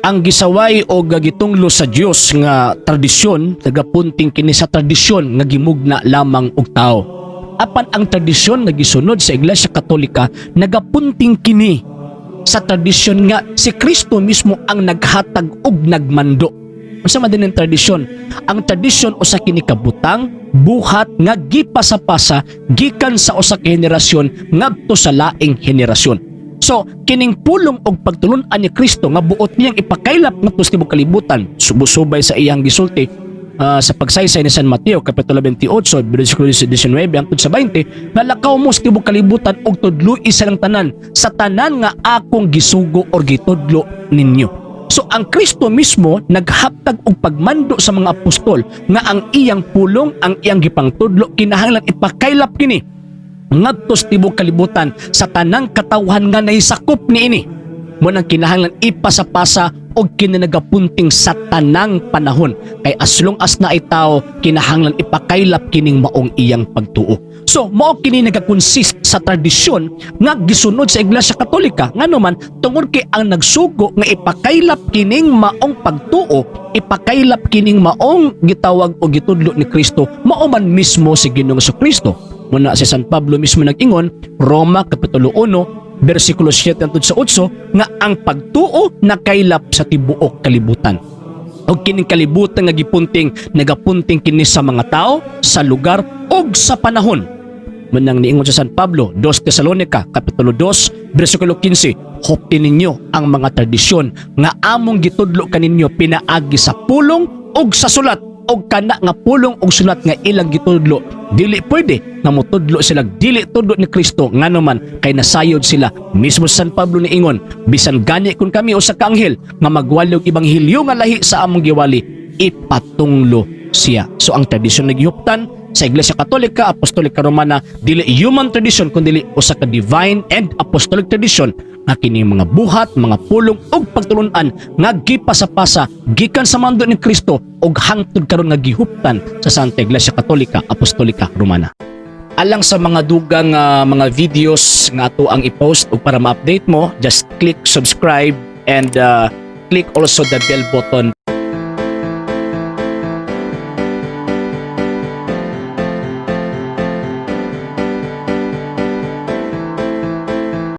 ang gisaway o gagitunglo sa Dios nga tradisyon nagapunting kini sa tradisyon nga gimugna lamang og tao. Apan ang tradisyon nga gisunod sa Iglesia Katolika nagapunting kini sa tradisyon nga si Kristo mismo ang naghatag og nagmando. Unsa man din ang tradisyon? Ang tradisyon usa kini kabutang buhat nga gipasa-pasa gikan sa usa ka henerasyon ngadto sa laing henerasyon. So, kining pulong og pagtulunan ni Kristo nga buot niyang ipakaylap ngadto sa tibuok kalibutan, subay sa iyang gisulti sa pagsaysay ni San Mateo kapitulo 28 bersikulo 19 hangtod sa 20, nalakaw mo sa tibuok kalibutan og tudloy sa lang tanan sa tanan nga akong gisugo or gitudlo ninyo. So ang Kristo mismo naghaptag og pagmando sa mga apostol nga ang iyang pulong, ang iyang gipangtudlo kinahanglan ipakaylap kini ngadto sa tibuok kalibutan sa tanang katawhan nga naisakop niini. Mo nang kinahanglan ipasapasa og kinanagapunting sa tanang panahon. Kay as long as naay tao, kinahanglan ipakaylap kining maong iyang pagtuo. So, mao kini nagakonsist sa tradisyon nga gisunod sa Iglesia Katolika. Ngano man tungod kay ang nagsugo nga ipakaylap kining maong pagtuo, ipakaylap kining maong gitawag o gitudlo ni Kristo, mao man mismo si Ginoong Kristo. Muna si San Pablo mismo nag-ingon, Roma kapitulo 1 bersikulo 7 hangtod sa 8, nga ang pagtuo nakaylap sa tibuok kalibutan. Og kining kalibutan nga gipunting nagapunting kini sa mga tao, sa lugar ug sa panahon. Munang niingon sa San Pablo 2 Tesalonica kapitulo 2 bersikulo 15, hupti ninyo ang mga tradisyon nga among gitudlo kaninyo pinaagi sa pulong ug sa sulat, og kana nga pulong og sulat nga ilang gitudlo dili pwede nga motudlo sila dili tudlo ni Kristo ngano man kay nasayod sila. Mismo San Pablo niingon, bisan gani kun kami usa ka anghel nga magwali og ebanghelyo nga lahi sa among giwali, ipatunglo siya. So ang tradisyon nagihuptan sa Iglesia Katolika, Apostolika Romana, dili human tradition kundi usa ka divine and apostolic tradition nga kini mga buhat, mga pulong ug pagtulunan nga gipasa-pasa gikan sa mando ni Kristo ug hangtod karon nga gihuptan sa Santa Iglesia Katolika, Apostolika Romana. Alang sa mga dugang mga videos nga ato ang i-post ug para ma-update mo, just click subscribe and click also the bell button.